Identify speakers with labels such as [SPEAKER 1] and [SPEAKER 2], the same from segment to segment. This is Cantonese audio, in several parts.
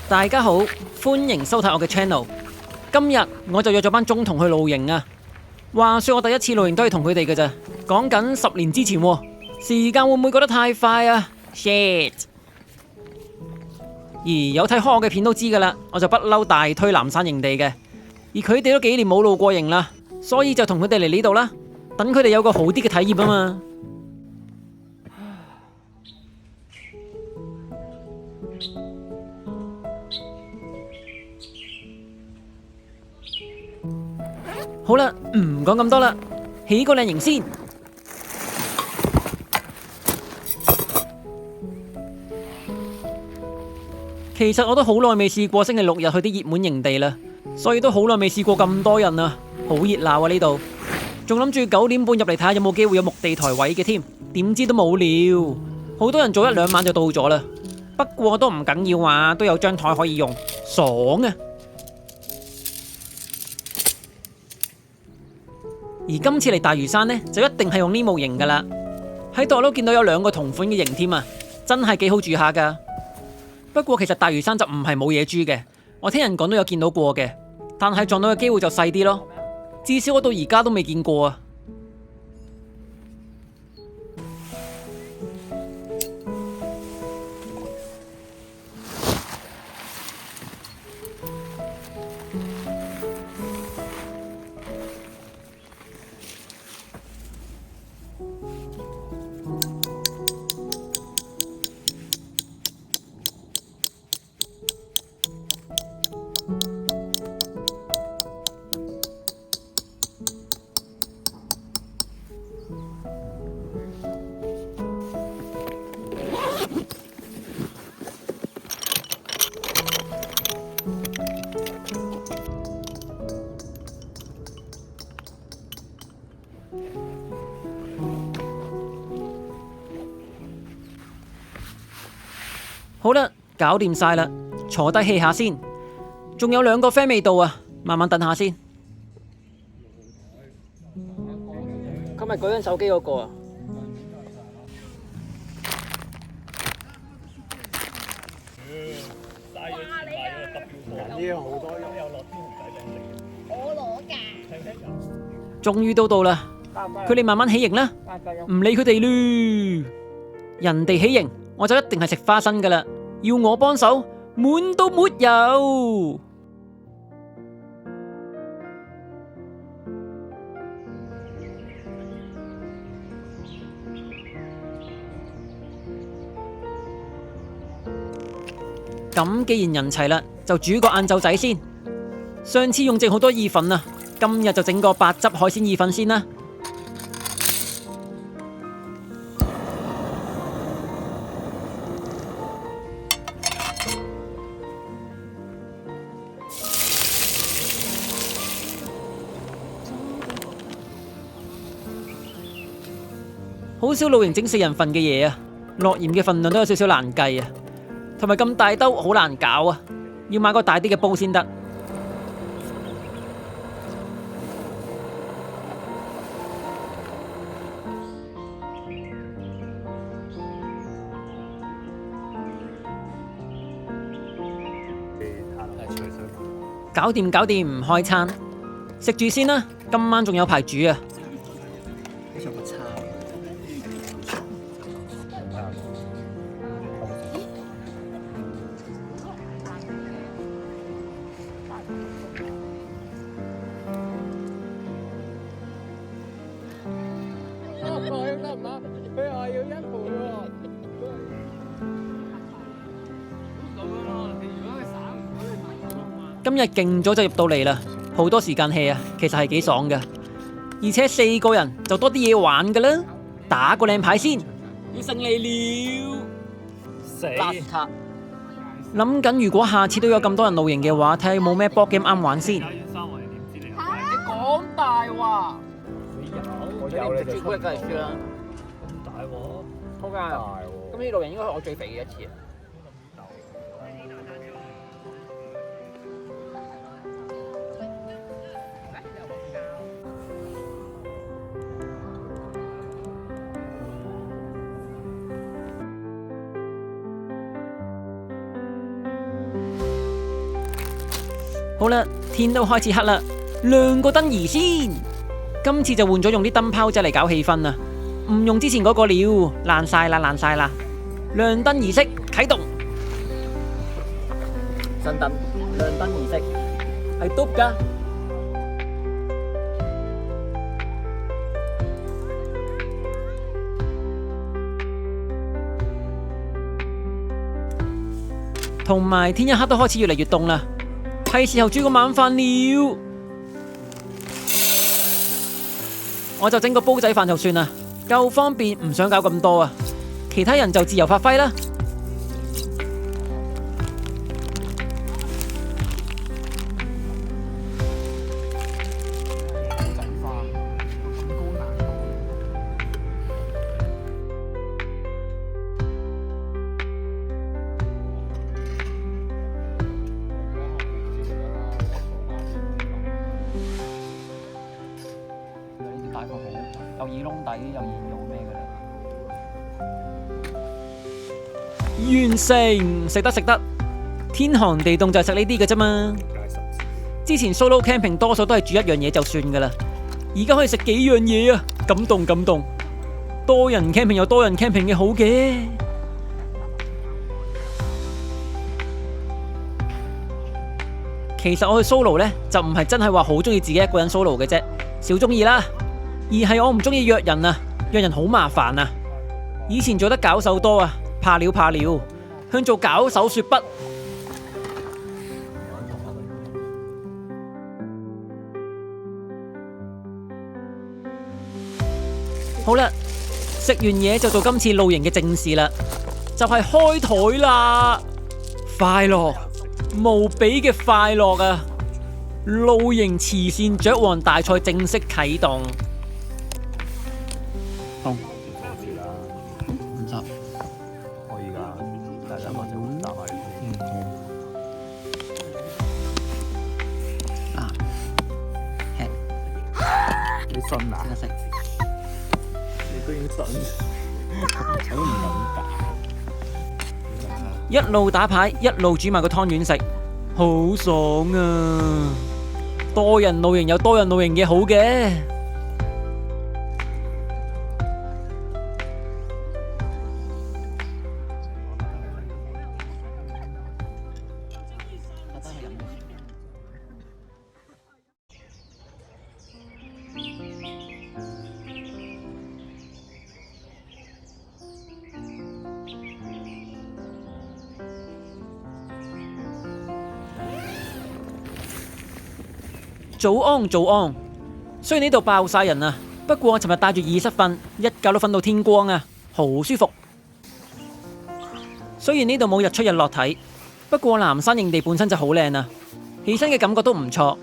[SPEAKER 1] 大家好，歡迎收睇我嘅 channel。今日我就約咗班中同去露營啊。話說我第一次露營都係同佢哋嘅咋，講緊10年之前喎。時間會唔會覺得太快啊 ？Shit！ 而有睇開我嘅片都知噶啦，我就不嬲大推南山營地嘅。而佢哋都幾年冇露過營啦，所以就同佢哋嚟呢度啦，等佢哋有個好啲嘅體驗啊嘛。好啦，唔講咁多啦，起個靚營先。其實我都好耐未試過星期六日去啲熱門營地啦，所以都好耐未試過咁多人啊，好熱鬧啊呢度。仲諗住9點半入嚟睇下有冇機會有木地台位嘅添，點知都冇料，好多人早1-2晚就到咗啦。不過都唔緊要啊，都有張台可以用，爽啊！而今次嚟大嶼山呢，就一定係用呢模型噶啦。喺度我都見到有2個同款嘅營添啊，真係幾好住下噶。不過其實大嶼山就唔係冇野豬嘅，我聽人講都有見到過嘅，但係撞到嘅機會就細啲咯。至少我到而家都未見過啊。好啦，搞掂晒啦，坐低 hea 下先。仲有2個 friend 未到啊，慢慢等下先。今日舉緊手機嗰個啊？終於都到啦，佢哋慢慢起營啦，唔理佢哋嚕。人哋起營，我就一定係食花生噶啦。要我幫手，滿到沒有。咁既然人齊啦，就煮個晏晝仔先。上次用剩好多意粉啊，今日就整個白汁海鮮意粉先啦。好少露營整4人份嘅嘢啊，落鹽嘅份量都有少少難計啊，同埋咁大兜好難搞啊，要買個大啲嘅煲先得。搞掂搞掂，唔開餐，食住先啦，今晚仲有排煮啊。
[SPEAKER 2] 佢話要1倍喎。
[SPEAKER 1] 今日勁早就入到嚟啦，好多時間 hea 啊，其實係幾爽噶。而且4個人就多啲嘢玩噶啦，打個靚牌先。要勝利了，死！諗緊如果下次都有咁多人露營嘅話，睇下有冇咩 board game 啱玩先。
[SPEAKER 2] 你講大話！我有你就出。梗係輸啦。咁大鑊？好大喎！咁呢露營應該係我最肥嘅一次。
[SPEAKER 1] 好啦，天都開始黑啦，亮個燈儀先。今次就換咗用啲燈泡仔嚟搞氣氛啊，唔用之前嗰個料，爛晒啦，爛晒啦。亮燈儀式啟動。
[SPEAKER 2] 新燈亮燈儀式係篤㗎。
[SPEAKER 1] 同埋天一黑都開始越嚟越凍啦，係時候煮個晚飯了。我就整個煲仔飯就算啦，夠方便，唔想搞咁多啊。其他人就自由發揮啦。
[SPEAKER 2] 大個好，有耳窿底，有耳肉咩嘅咧？
[SPEAKER 1] 完成，食得食得，天寒地凍就係食呢啲嘅啫嘛。之前 solo camping 多數都係煮一樣嘢就算噶啦，而家可以食幾樣嘢啊，感動感動。多人 camping 有多人 camping 嘅好嘅。其實我去 solo 呢，就唔係真係話好中意自己一個人 solo 嘅啫，少中意啦。而係我唔中意約人啊，約人好麻煩啊。以前做得搞手多啊，怕了怕了，向做搞手說不。好啦，食完嘢就做今次露營嘅正事啦，就係開台啦！快樂，無比嘅快樂啊！露營慈善雀王大賽正式啟動。
[SPEAKER 2] 50可以㗎，大家或者會打埋。好。吃。你信啊？食。你居然信？我都唔敢打。
[SPEAKER 1] 一路打牌，一路煮埋個湯圓食，好爽啊！多人露營有多人露營嘅好嘅。早安早安，雖然呢度爆晒人啊，不過我尋日帶住耳塞瞓，一覺都瞓到天光啊，好舒服。雖然呢度冇日出日落睇，不過南山營地本身就好靚啊，起身嘅感覺都唔錯，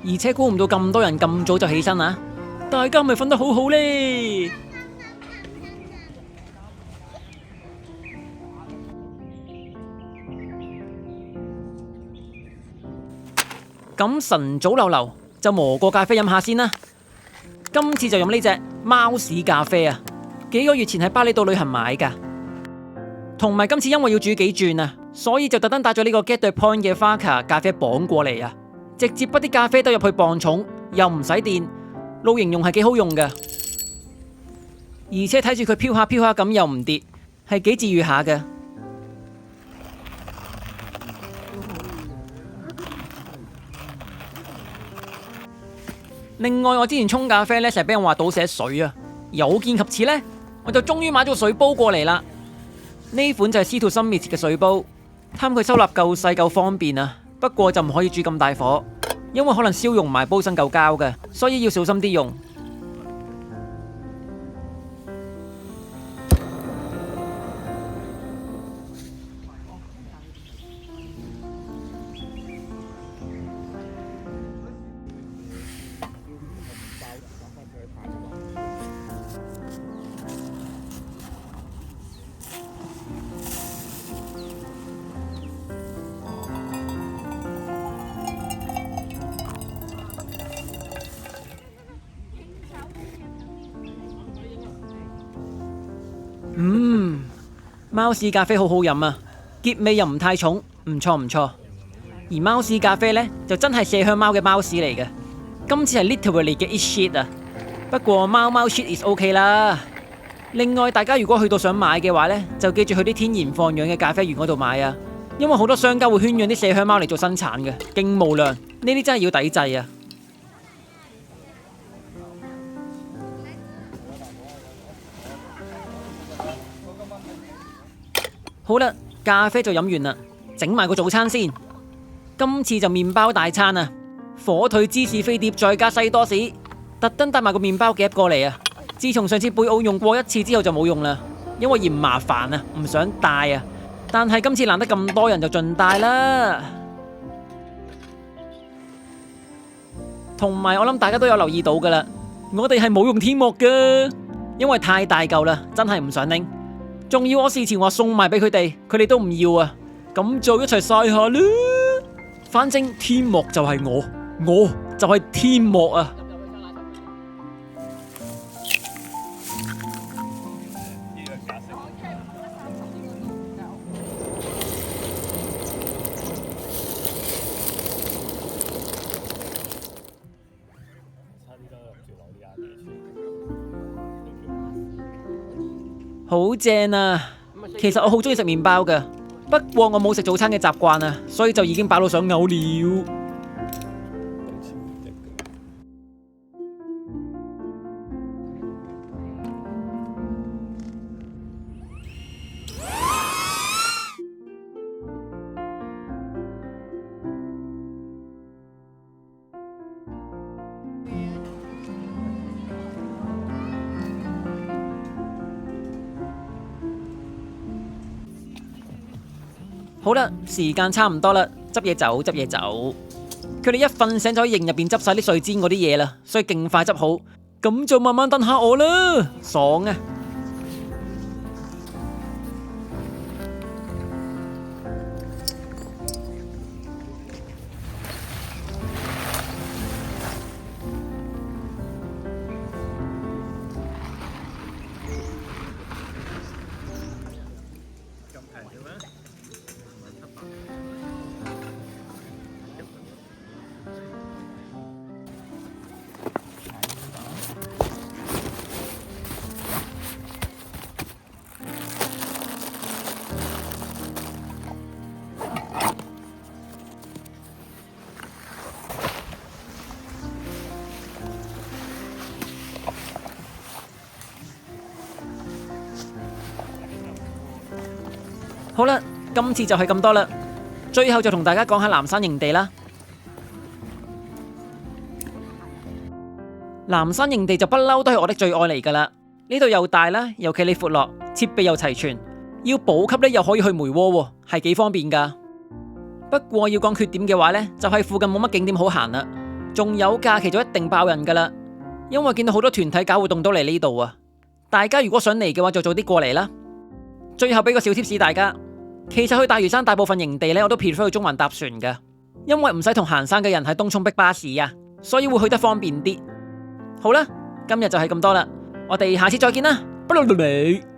[SPEAKER 1] 而且估唔到咁多人咁早就起身啊，大家咪瞓得好好呢。咁晨早流流就磨個咖啡飲下先啦。今次就飲呢隻貓屎咖啡啊，幾個月前喺巴厘島旅行買噶。同埋今次因為要煮幾轉啊，所以就特登帶咗呢個 Get the Point 嘅 Faka 咖啡磅過嚟啊，直接滗啲咖啡豆入去磅重，又唔使電，露營用係幾好用噶。而且睇住佢飄下飄下咁又唔跌，係幾治癒下嘅。另外，我之前沖咖啡呢，成日俾人話倒瀉水啊，有見及此呢，我就終於買咗個水煲過嚟啦。呢款就係Sea to Summit嘅水煲，貪佢收納夠細夠方便啊，不過就唔可以煮咁大火，因為可能燒溶埋煲身嚿膠嘅，所以要小心啲用。貓屎咖啡好好飲啊，澀味又唔太重，唔錯唔錯。而貓屎咖啡呢，就真係麝香貓嘅貓屎嚟嘅。今次係 literally 嘅 eat shit 啊！不過貓貓 shit is OK 啦。另外，大家如果去到想買嘅話呢，就記住去啲天然放養嘅咖啡園嗰度買啊，因為好多商家會圈養啲麝香貓嚟做生產嘅，勁無良，呢啲真係要抵制啊！好啦，咖啡就飲完啦，整埋個早餐先。今次就麵包大餐啊，火腿芝士飛碟再加西多士，特登帶埋個麵包夾過嚟啊！自從上次貝奧用過一次之後就冇用啦，因為嫌麻煩啊，唔想帶啊。但係今次難得咁多人就盡帶啦。同埋我諗大家都有留意到噶啦，我哋係冇用天幕噶，因為太大嚿啦，真係唔想拎。仲要我事前話送埋俾佢哋都唔要啊。咁就一齊晒下啦。反正天幕就係我就係天幕啊！好正啊！其實我好中意食麵包㗎，不過我冇食早餐嘅習慣啊，所以就已經飽到想嘔了。好啦，時間差唔多啦，執嘢走。佢哋一瞓醒就喺營入邊執晒啲睡氈嗰啲嘢啦，所以勁快執好，咁就慢慢等下我啦，爽啊！好啦，今次就係咁多啦。最後就同大家講下南山營地啦。南山營地就不嬲都係我的最愛嚟噶啦。呢度又大啦，又企理闊落，設備又齊全，要補給呢又可以去梅窩，係幾方便噶。不過要講缺點嘅話呢，就係附近冇乜景點好行啦。仲有假期就一定爆人噶啦，因為見到好多團體搞活動都嚟呢度啊。大家如果想嚟嘅話，就早啲過嚟啦。最後俾個小貼士大家，其實去大嶼山大部分營地呢，我都 prefer 去中環搭船噶，因為唔使同行山嘅人喺東涌逼巴士啊，所以會去得方便啲。好啦，今日就係咁多啦，我哋下次再見啦，拜拜。